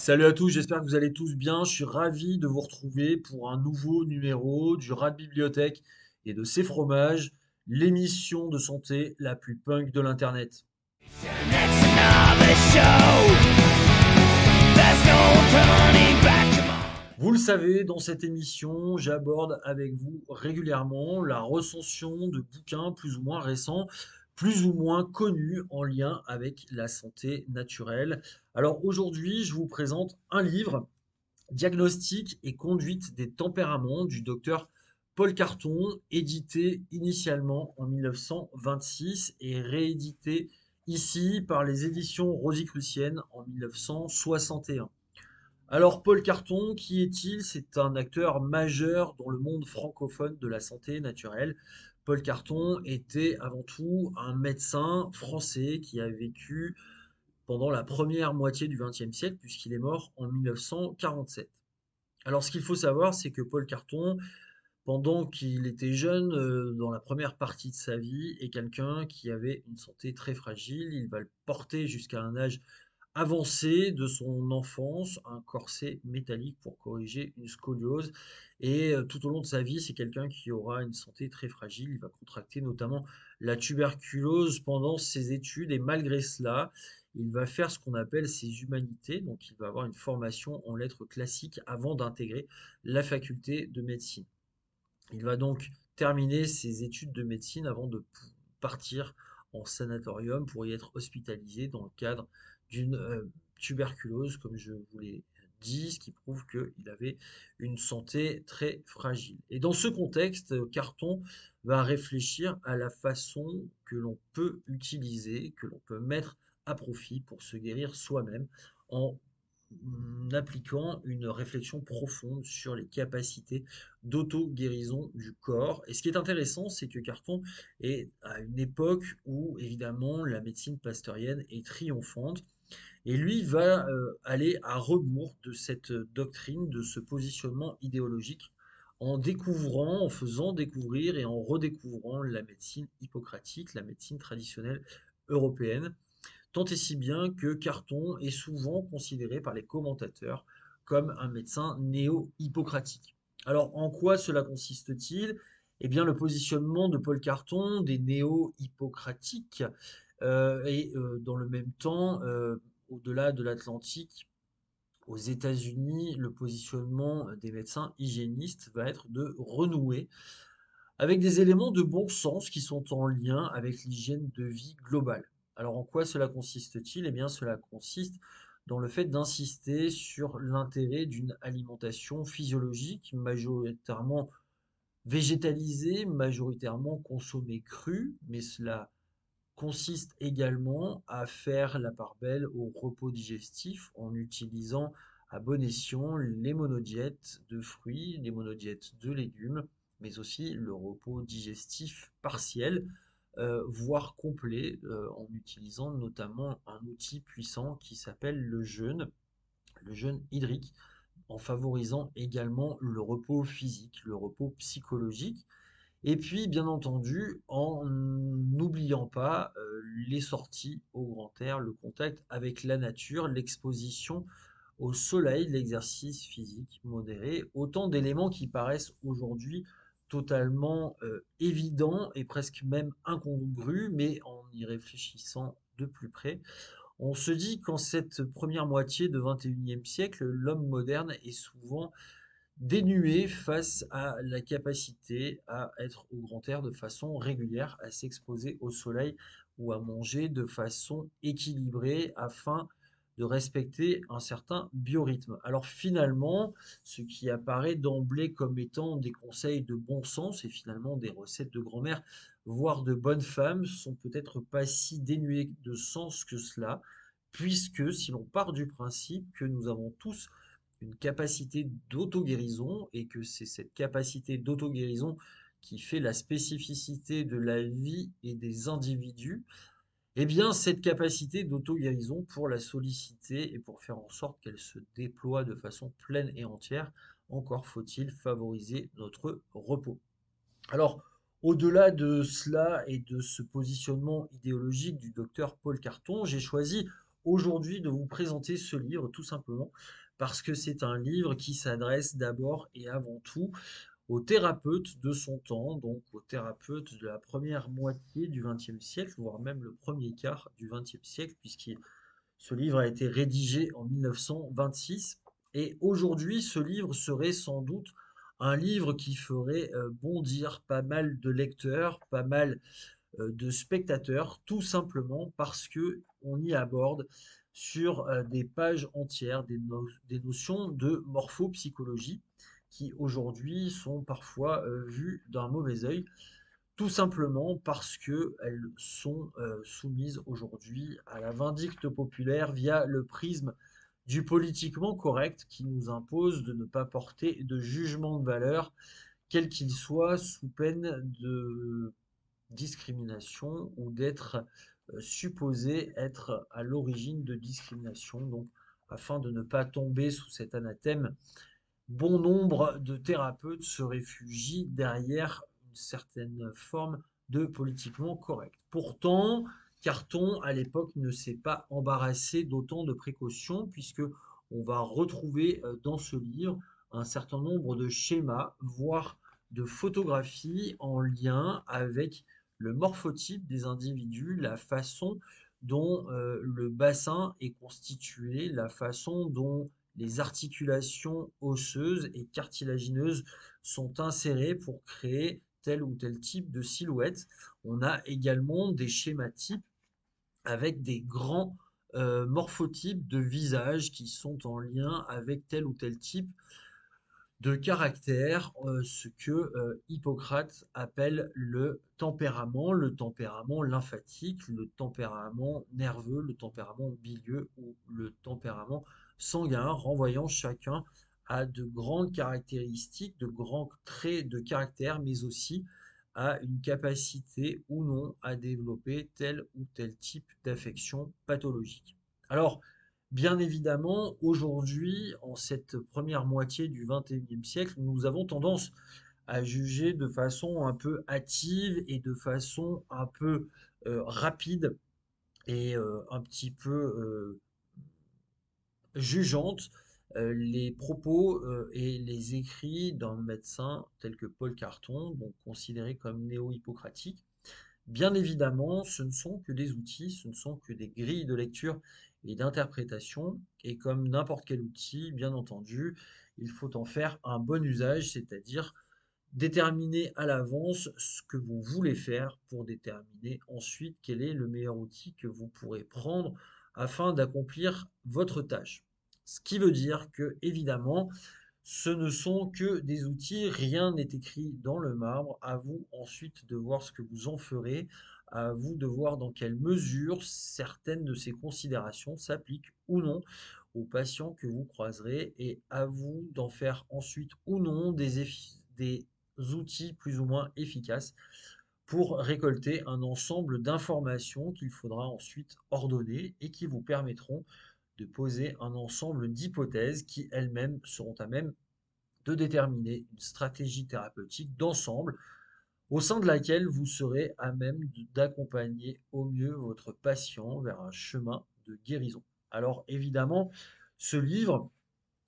Salut à tous, j'espère que vous allez tous bien. Je suis ravi de vous retrouver pour un nouveau numéro du Rat de Bibliothèque et de ses fromages, l'émission de santé la plus punk de l'Internet. Next another show. There's no turning back. Come on. Vous le savez, dans cette émission, j'aborde avec vous régulièrement la recension de bouquins plus ou moins récents, plus ou moins connus en lien avec la santé naturelle. Alors aujourd'hui, je vous présente un livre, Diagnostic et conduite des tempéraments du docteur Paul Carton, édité initialement en 1926 et réédité ici par les éditions Rosicrucienne en 1961. Alors Paul Carton, qui est-il? C'est un acteur majeur dans le monde francophone de la santé naturelle. Paul Carton était avant tout un médecin français qui a vécu pendant la première moitié du XXe siècle, puisqu'il est mort en 1947. Alors, ce qu'il faut savoir, c'est que Paul Carton, pendant qu'il était jeune, dans la première partie de sa vie, est quelqu'un qui avait une santé très fragile. Il va le porter jusqu'à un âge avancé de son enfance, un corset métallique pour corriger une scoliose. Et tout au long de sa vie, c'est quelqu'un qui aura une santé très fragile. Il va contracter notamment la tuberculose pendant ses études et malgré cela, il va faire ce qu'on appelle ses humanités. Donc, il va avoir une formation en lettres classiques avant d'intégrer la faculté de médecine. Il va donc terminer ses études de médecine avant de partir en sanatorium pour y être hospitalisé dans le cadre d'une tuberculose, comme je vous l'ai dit, ce qui prouve qu'il avait une santé très fragile. Et dans ce contexte, Carton va réfléchir à la façon que l'on peut utiliser, que l'on peut mettre à profit pour se guérir soi-même en appliquant une réflexion profonde sur les capacités d'auto-guérison du corps. Et ce qui est intéressant, c'est que Carton est à une époque où, évidemment, la médecine pasteurienne est triomphante. Et lui va aller à rebours de cette doctrine, de ce positionnement idéologique, en découvrant, en faisant découvrir et en redécouvrant la médecine hippocratique, la médecine traditionnelle européenne. Tant et si bien que Carton est souvent considéré par les commentateurs comme un médecin néo-hippocratique. Alors, en quoi cela consiste-t-il? Eh bien, le positionnement de Paul Carton des néo-hippocratiques et dans le même temps, au-delà de l'Atlantique, aux États-Unis, le positionnement des médecins hygiénistes va être de renouer avec des éléments de bon sens qui sont en lien avec l'hygiène de vie globale. Alors en quoi cela consiste-t-il? Eh bien cela consiste dans le fait d'insister sur l'intérêt d'une alimentation physiologique majoritairement végétalisée, majoritairement consommée crue, mais cela consiste également à faire la part belle au repos digestif en utilisant à bon escient les monodiètes de fruits, les monodiètes de légumes, mais aussi le repos digestif partiel, voire complet, en utilisant notamment un outil puissant qui s'appelle le jeûne hydrique, en favorisant également le repos physique, le repos psychologique, et puis, bien entendu, en n'oubliant pas les sorties au grand air, le contact avec la nature, l'exposition au soleil, l'exercice physique modéré, autant d'éléments qui paraissent aujourd'hui totalement évidents et presque même incongrus, mais en y réfléchissant de plus près, on se dit qu'en cette première moitié de 21e siècle, l'homme moderne est souvent dénué face à la capacité à être au grand air de façon régulière, à s'exposer au soleil ou à manger de façon équilibrée afin de respecter un certain biorhythme. Alors finalement, ce qui apparaît d'emblée comme étant des conseils de bon sens et finalement des recettes de grand-mère, voire de bonnes femmes, sont peut-être pas si dénués de sens que cela, puisque si l'on part du principe que nous avons tous une capacité d'auto-guérison et que c'est cette capacité d'auto-guérison qui fait la spécificité de la vie et des individus, eh bien cette capacité d'auto-guérison, pour la solliciter et pour faire en sorte qu'elle se déploie de façon pleine et entière, encore faut-il favoriser notre repos. Alors, au-delà de cela et de ce positionnement idéologique du docteur Paul Carton, j'ai choisi aujourd'hui de vous présenter ce livre tout simplement parce que c'est un livre qui s'adresse d'abord et avant tout aux thérapeutes de son temps, donc aux thérapeutes de la première moitié du XXe siècle, voire même le premier quart du XXe siècle, puisque ce livre a été rédigé en 1926. Et aujourd'hui, ce livre serait sans doute un livre qui ferait bondir pas mal de lecteurs, pas mal de spectateurs, tout simplement parce que on y aborde sur des pages entières des notions de morphopsychologie qui aujourd'hui sont parfois vues d'un mauvais œil, tout simplement parce qu'elles sont soumises aujourd'hui à la vindicte populaire via le prisme du politiquement correct qui nous impose de ne pas porter de jugement de valeur, quel qu'il soit, sous peine de discrimination ou d'être supposé être à l'origine de discrimination. Donc, afin de ne pas tomber sous cet anathème, bon nombre de thérapeutes se réfugient derrière une certaine forme de politiquement correct. Pourtant, Carton, à l'époque, ne s'est pas embarrassé d'autant de précautions, puisque on va retrouver dans ce livre un certain nombre de schémas, voire de photographies en lien avec le morphotype des individus, la façon dont le bassin est constitué, la façon dont les articulations osseuses et cartilagineuses sont insérées pour créer tel ou tel type de silhouette. On a également des schématypes avec des grands morphotypes de visage qui sont en lien avec tel ou tel type de caractère, ce que Hippocrate appelle le tempérament lymphatique, le tempérament nerveux, le tempérament bilieux ou le tempérament sanguin, renvoyant chacun à de grandes caractéristiques, de grands traits de caractère, mais aussi à une capacité ou non à développer tel ou tel type d'affection pathologique. Alors, bien évidemment, aujourd'hui, en cette première moitié du XXIe siècle, nous avons tendance à juger de façon un peu hâtive et de façon un peu rapide et un petit peu jugeante les propos et les écrits d'un médecin tel que Paul Carton, donc considéré comme néo-hippocratique. Bien évidemment, ce ne sont que des outils, ce ne sont que des grilles de lecture et d'interprétation, et comme n'importe quel outil, bien entendu, il faut en faire un bon usage, c'est-à-dire déterminer à l'avance ce que vous voulez faire pour déterminer ensuite quel est le meilleur outil que vous pourrez prendre afin d'accomplir votre tâche. Ce qui veut dire que, évidemment, ce ne sont que des outils, rien n'est écrit dans le marbre. À vous ensuite de voir ce que vous en ferez, à vous de voir dans quelle mesure certaines de ces considérations s'appliquent ou non aux patients que vous croiserez, et à vous d'en faire ensuite ou non des outils plus ou moins efficaces pour récolter un ensemble d'informations qu'il faudra ensuite ordonner et qui vous permettront de poser un ensemble d'hypothèses qui elles-mêmes seront à même de déterminer une stratégie thérapeutique d'ensemble au sein de laquelle vous serez à même d'accompagner au mieux votre patient vers un chemin de guérison. Alors évidemment, ce livre,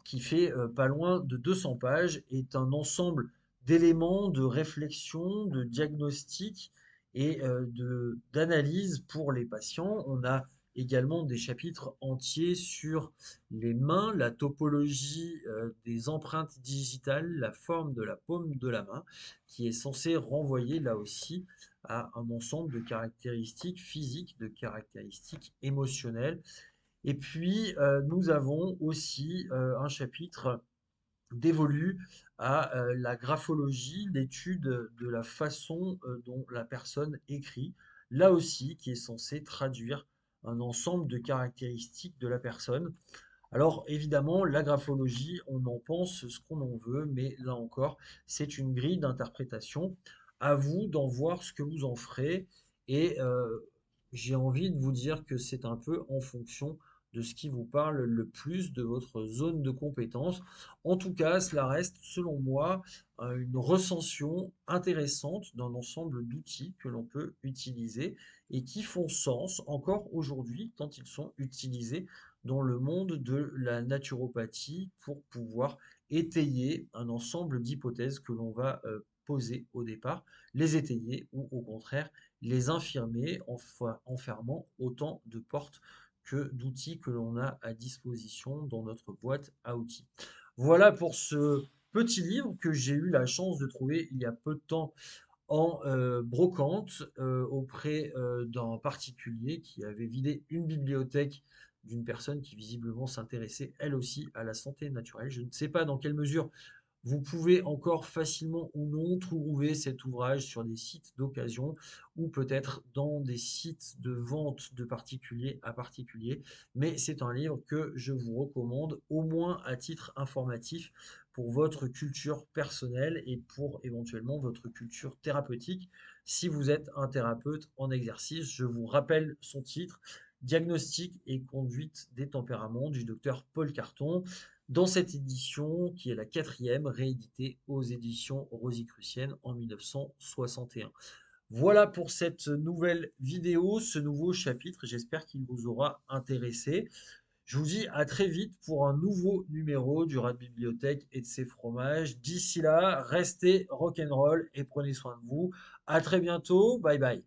qui fait pas loin de 200 pages, est un ensemble d'éléments de réflexion, de diagnostic et d'analyse pour les patients. On a également des chapitres entiers sur les mains, la topologie des empreintes digitales, la forme de la paume de la main, qui est censé renvoyer là aussi à un ensemble de caractéristiques physiques, de caractéristiques émotionnelles. Et puis, nous avons aussi un chapitre dévolu à la graphologie, l'étude de la façon dont la personne écrit, là aussi qui est censé traduire un ensemble de caractéristiques de la personne. Alors évidemment, la graphologie, on en pense ce qu'on en veut, mais là encore, c'est une grille d'interprétation. À vous d'en voir ce que vous en ferez, et j'ai envie de vous dire que c'est un peu en fonction de de ce qui vous parle le plus, de votre zone de compétence. En tout cas, cela reste, selon moi, une recension intéressante d'un ensemble d'outils que l'on peut utiliser et qui font sens encore aujourd'hui tant ils sont utilisés dans le monde de la naturopathie pour pouvoir étayer un ensemble d'hypothèses que l'on va poser au départ, les étayer ou au contraire les infirmer en fermant autant de portes que d'outils que l'on a à disposition dans notre boîte à outils. Voilà pour ce petit livre que j'ai eu la chance de trouver il y a peu de temps en brocante auprès d'un particulier qui avait vidé une bibliothèque d'une personne qui visiblement s'intéressait elle aussi à la santé naturelle. Je ne sais pas dans quelle mesure vous pouvez encore facilement ou non trouver cet ouvrage sur des sites d'occasion ou peut-être dans des sites de vente de particulier à particulier, mais c'est un livre que je vous recommande au moins à titre informatif pour votre culture personnelle et pour éventuellement votre culture thérapeutique si vous êtes un thérapeute en exercice. Je vous rappelle son titre, Diagnostic et conduite des tempéraments du docteur Paul Carton dans cette édition qui est la quatrième, rééditée aux éditions Rosicrucienne en 1961. Voilà pour cette nouvelle vidéo, ce nouveau chapitre. J'espère qu'il vous aura intéressé. Je vous dis à très vite pour un nouveau numéro du Rat de Bibliothèque et de ses fromages. D'ici là, restez rock'n'roll et prenez soin de vous. À très bientôt. Bye bye.